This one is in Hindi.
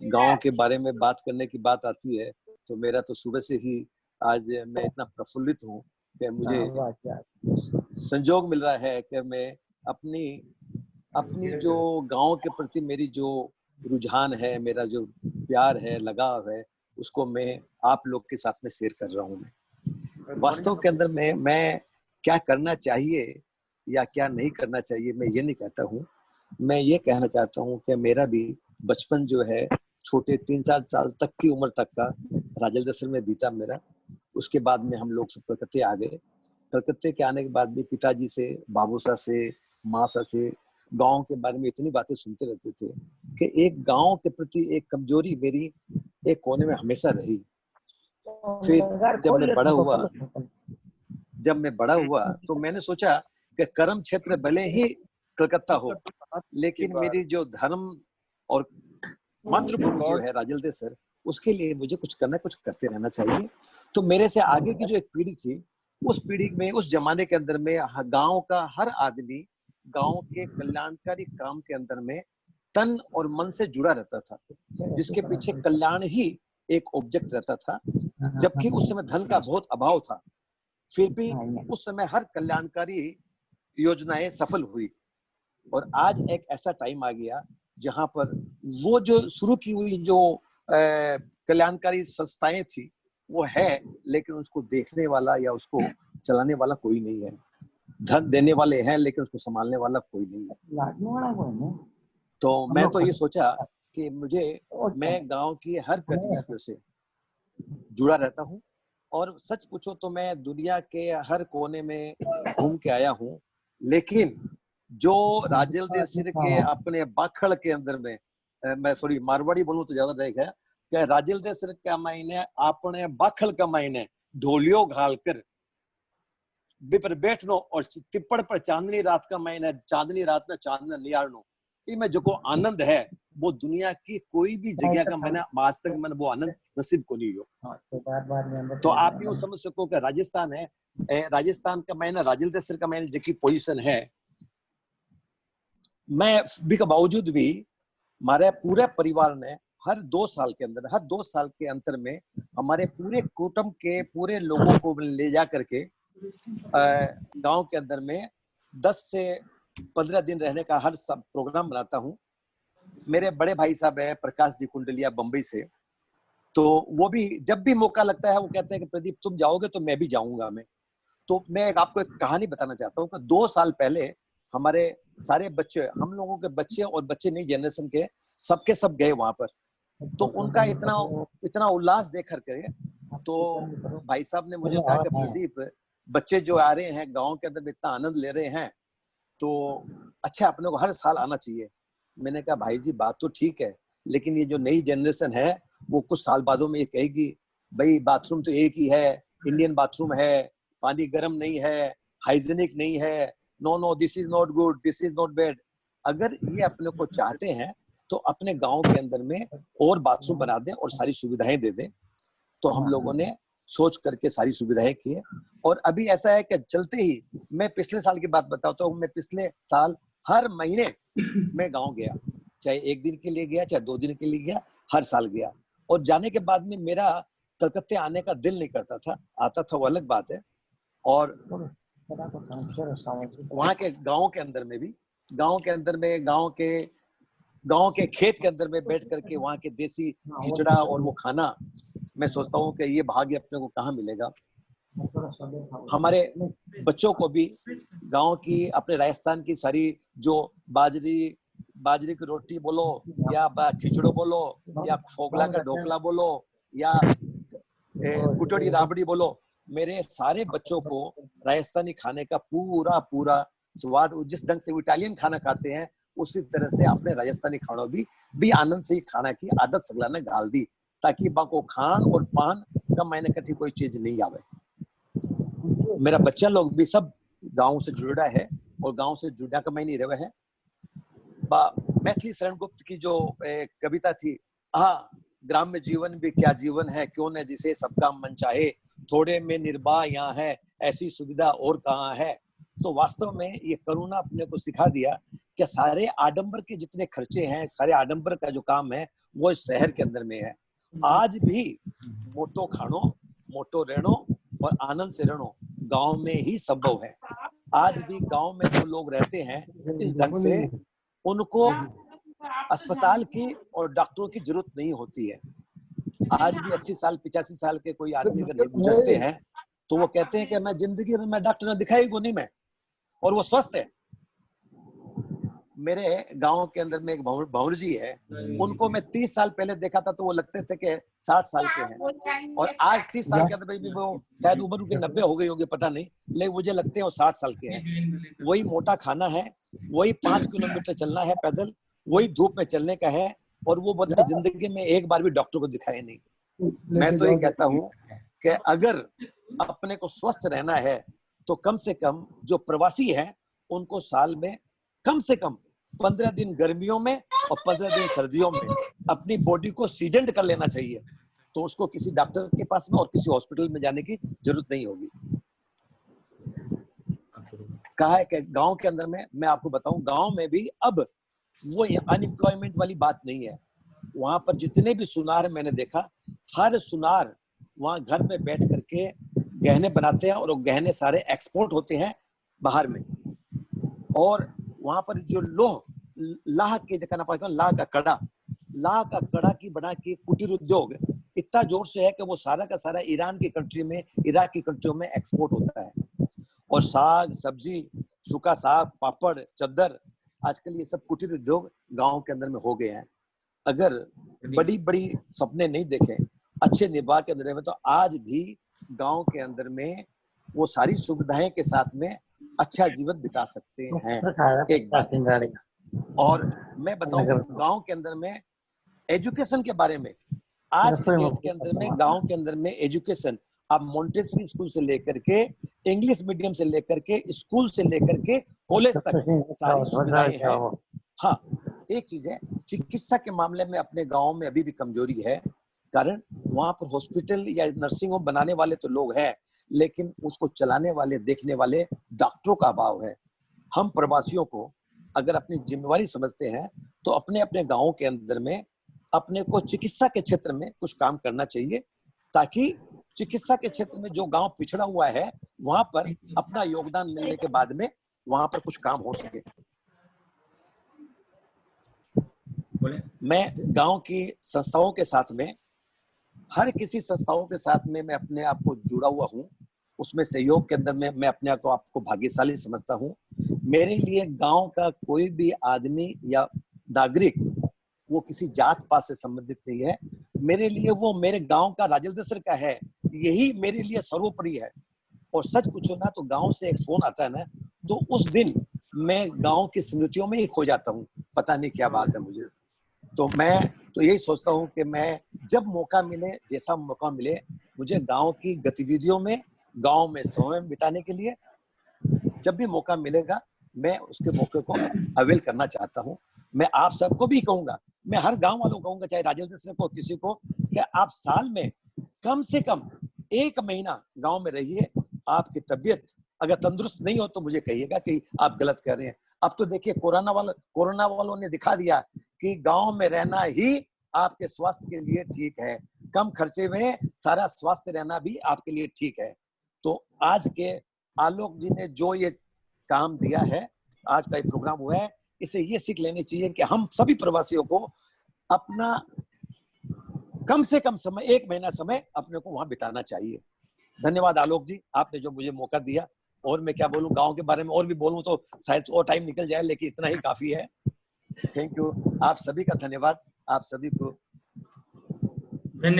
गांव के बारे में बात करने की बात आती है तो मेरा तो सुबह से ही आज मैं इतना प्रफुल्लित हूँ कि मुझे संजोग मिल रहा है कि मैं अपनी अपनी जो गांव के प्रति मेरी जो रुझान है, मेरा जो प्यार है, लगाव है, उसको मैं आप लोग के साथ में शेयर कर रहा हूँ। मैं वास्तव के अंदर में मैं क्या करना चाहिए या क्या नहीं करना चाहिए, मैं ये नहीं कहता हूँ। मैं ये कहना चाहता हूँ कि मेरा भी बचपन जो है छोटे 3-4 साल तक की उम्र तक का राजलदसर में बीता मेरा। उसके बाद में हम लोग सब कलकत्ते आ गए। कलकत्ते के आने के बाद भी पिताजी से, बाबूसा से, मासा से गांव के बारे में इतनी बातें सुनते रहते थे कि एक गांव के प्रति एक कमजोरी मेरी एक कोने में हमेशा रही। फिर जब मैं बड़ा हुआ तो मैंने सोचा कि कर्म क्षेत्र भले ही कलकत्ता हो, लेकिन मेरी जो धर्म और मातृभूमि जो है राजलदेसर, उसके लिए मुझे कुछ करते रहना चाहिए। तो मेरे से आगे की जो एक पीढ़ी थी, उस पीढ़ी में, उस जमाने के अंदर में गांव का हर आदमी गांव के कल्याणकारी काम के अंदर में तन और मन से जुड़ा रहता था, जिसके पीछे कल्याण ही एक ऑब्जेक्ट रहता था। जबकि उस समय धन का बहुत अभाव था, फिर भी उस समय हर कल्याणकारी योजनाएं सफल हुई। और आज एक ऐसा टाइम आ गया जहां पर वो जो शुरू की हुई जो कल्याणकारी संस्थाएं थी वो है, लेकिन उसको देखने वाला या उसको चलाने वाला कोई नहीं है। धन देने वाले हैं लेकिन उसको संभालने वाला कोई नहीं है। तो मैं तो ये सोचा कि मैं गांव की हर गतिविधियों से जुड़ा रहता हूँ। और सच पूछो तो मैं दुनिया के हर कोने में घूम के आया हूँ, लेकिन जो राजलदेसर के अपने बाखड़ के अंदर में, मैं सॉरी मारवाड़ी बोलूं तो ज्यादा रहेगा, क्या राजलदेसर का महीने अपने बाखड़ का महीने ढोलियो घालकर बिपर बैठनो और तिप्पड़ पर चांदनी रात का महीना, चांदनी रात में चांदना नियारनो, में जो को आनंद है वो दुनिया की कोई भी जगह का मैंने आज तक मैंने वो आनंद नसीब को नहीं हो। तो आप यूं समझ सको कि राजस्थान है, राजस्थान का महीना राजलदेसर का महीना जो की पोजीशन है, मैं भी के बावजूद भी हमारे पूरे परिवार ने हर 2 साल के अंतर में हमारे पूरे कुटुंब के पूरे लोगों को ले जा करके गांव के अंदर में 10 से 15 दिन रहने का हर प्रोग्राम बनाता हूँ। मेरे बड़े भाई साहब है प्रकाश जी कुंडलिया बंबई से, तो वो भी जब भी मौका लगता है वो कहते हैं कि प्रदीप तुम जाओगे तो मैं भी जाऊंगा। तो मैं आपको एक कहानी बताना चाहता हूँ कि 2 साल पहले हमारे सारे बच्चे, हम लोगों के बच्चे और बच्चे नई जनरेशन के सबके सब गए वहां पर। तो उनका इतना उल्लास देख करके तो भाई साहब ने मुझे कहा कि प्रदीप बच्चे जो आ रहे हैं गांव के अंदर इतना आनंद ले रहे हैं तो अच्छा अपने को हर साल आना चाहिए। मैंने कहा भाई जी बात तो ठीक है, लेकिन ये जो नई जनरेशन है वो कुछ साल बादों में ये कहेगी भाई बाथरूम तो एक ही है, इंडियन बाथरूम है, पानी गर्म नहीं है, हाइजीनिक नहीं है, no this is not good, this is not bad. अगर ये अपने को चाहते हैं तो अपने गांव के अंदर में और बाथरूम बना दें और सारी सुविधाएं दे दें। तो हम लोगों ने सोच करके सारी सुविधाएं की है। और अभी ऐसा है कि चलते ही मैं पिछले साल की बात बताता हूँ, मैं पिछले साल हर महीने मैं गांव गया, चाहे 1 दिन के लिए गया चाहे 2 दिन के लिए गया, हर साल गया। और जाने के बाद में मेरा कलकत्ते आने का दिल नहीं करता था, आता था वो अलग बात है। और वहां के गांव के अंदर में भी गांव के खेत के अंदर में बैठ करके वहां के देसी खिचड़ा और वो खाना, मैं सोचता हूँ कि ये भाग्य अपने को कहाँ मिलेगा। हमारे बच्चों को भी गांव की, अपने राजस्थान की सारी जो बाजरी की रोटी बोलो या खिचड़ो बोलो या फोगला का ढोकला बोलो या कुटड़ी राबड़ी बोलो, मेरे सारे बच्चों को राजस्थानी खाने का पूरा स्वाद, जिस ढंग से वो इटालियन खाना खाते हैं उसी तरह से अपने राजस्थानी खानों भी आनंद से खाना की आदत सगला ने डाल दी, ताकि बाको खान और पान का मैंने कठी कोई चीज नहीं आवे। मेरा बच्चा लोग भी सब गांव से जुड़ा है और गांव से जुड़ा का मैं नहीं रहे है। मैथिली शरण गुप्त की जो कविता थी, ग्राम्य जीवन भी क्या जीवन है, क्यों न जिसे सबका मन चाहे, थोड़े में निर्वाह यहाँ है, ऐसी सुविधा और कहाँ है। तो वास्तव में ये करुणा अपने को सिखा दिया कि सारे आडंबर के जितने खर्चे हैं, सारे आडंबर का जो काम है वो इस शहर के अंदर में है। आज भी मोटो खानो, मोटो रहनो और आनंद से रहनो गांव में ही संभव है। आज भी गांव में जो लोग रहते हैं इस ढंग से, उनको अस्पताल की और डॉक्टरों की जरूरत नहीं होती है। आज भी 80 साल 85 साल के कोई आदमी अगर गुजरते हैं तो वो कहते हैं कि मैं जिंदगी में मैं डॉक्टर ने दिखाई को नहीं मैं, और वो स्वस्थ है। मेरे गांव के अंदर में एक भंवर जी है, उनको मैं 30 साल पहले देखा था तो वो लगते थे कि 60 साल के हैं, और आज 30 साल के अंदर भी वो शायद उम्र उनकी 90 हो गई होगी, पता नहीं, लेकिन मुझे लगते हैं वो 60 साल के हैं। वही मोटा खाना है, वही 5 किलोमीटर चलना है पैदल, वही धूप में चलने का है, और वो बंदे जिंदगी में एक बार भी डॉक्टर को दिखाए नहीं। मैं तो ये कहता हूँ कि अगर अपने को स्वस्थ रहना है तो कम से कम जो प्रवासी है उनको साल में कम से कम 15 दिन गर्मियों में और 15 दिन सर्दियों में अपनी बॉडी को सीजनड कर लेना चाहिए, तो उसको किसी डॉक्टर के पास में और किसी हॉस्पिटल में जाने की जरूरत नहीं होगी। कहा है कि गांव के अंदर में, मैं आपको बताऊं, गांव में भी अब वो अनएम्प्लॉयमेंट वाली बात नहीं है। वहां पर जितने भी सुनार मैंने देखा, हर सुनार वहां घर में बैठ करके गहने बनाते हैं, और वो गहने सारे एक्सपोर्ट होते हैं बाहर में। और वहां पर जो लाह के लाह का कड़ा की बना के कुटीर उद्योग इतना जोर से है कि वो सारा का सारा ईरान की कंट्री में, इराक की कंट्रियों में एक्सपोर्ट होता है। और साग सब्जी, सूखा साग, पापड़, चद्दर, आजकल ये सब कुटीर उद्योग गांव के अंदर में हो गए हैं। अगर बड़ी बड़ी सपने नहीं देखें, अच्छे निर्वाह के अंदर में, तो आज भी गांव के अंदर में वो सारी सुविधाएं के साथ में अच्छा जीवन बिता सकते हैं। एक बात और मैं बताऊं, गांव के अंदर में एजुकेशन के बारे में, आज के डेट के अंदर में गांव के अंदर में एजुकेशन, आप मोंटेसरी स्कूल से लेकर के, इंग्लिश मीडियम से लेकर के, स्कूल से लेकर के कॉलेज तक सारी सुविधाएं हैं। हाँ, एक चीज है, चिकित्सा के मामले में अपने गांव में अभी भी कमजोरी है, कारण वहां पर हॉस्पिटल या नर्सिंग होम बनाने वाले तो लोग हैं, लेकिन उसको चलाने वाले, देखने वाले डॉक्टरों का अभाव है। हम प्रवासियों को अगर अपनी जिम्मेवारी समझते हैं तो अपने अपने गांवों के अंदर में अपने को चिकित्सा के क्षेत्र में कुछ काम करना चाहिए, ताकि चिकित्सा के क्षेत्र में जो गांव पिछड़ा हुआ है वहां पर अपना योगदान मिलने के बाद में वहां पर कुछ काम हो सके। मैं गांव की संस्थाओं के साथ में, हर किसी संस्थाओं के साथ में मैं अपने आप को जुड़ा हुआ हूँ, उसमें सहयोग के अंदर में मैं अपने आप को भाग्यशाली समझता हूँ। मेरे लिए गांव का कोई भी आदमी या नागरिक वो किसी जात पात से संबंधित नहीं है। मेरे लिए वो मेरे गांव का राजलदेसर का है, यही मेरे लिए सर्वोपरि है। और सच पूछो ना तो गांव से एक फोन आता है ना, तो उस दिन मैं गांव की स्मृतियों में ही खो जाता हूँ, पता नहीं क्या बात है मुझे। तो मैं तो यही सोचता हूँ कि मैं जब मौका मिले, जैसा मौका मिले, मुझे गांव की गतिविधियों में, गांव में समय बिताने के लिए जब भी मौका मिलेगा, मैं उसके मौके को अवेल करना चाहता हूँ। मैं आप सबको भी कहूंगा, मैं हर गांव वालों को कहूंगा, चाहे राजलदेसर को, किसी को, कि आप साल में कम से कम 1 महीना गांव में रहिए। आपकी तबीयत अगर तंदुरुस्त नहीं हो तो मुझे कहिएगा कि आप गलत कर रहे हैं। अब तो देखिए कोरोना वालों ने दिखा दिया कि गांव में रहना ही आपके स्वास्थ्य के लिए ठीक है, कम खर्चे में सारा स्वास्थ्य रहना भी आपके लिए ठीक है। तो आज के आलोक जी ने जो ये काम दिया है, आज का ये प्रोग्राम हुआ है, इसे ये सीख लेनी चाहिए कि हम सभी प्रवासियों को अपना कम से कम समय, 1 महीना समय अपने को वहां बिताना चाहिए। धन्यवाद आलोक जी, आपने जो मुझे मौका दिया। और मैं क्या बोलूं, गांव के बारे में और भी बोलूं तो शायद और टाइम निकल जाए, लेकिन इतना ही काफी है। थैंक यू, आप सभी का धन्यवाद, आप सभी को धन्यवाद।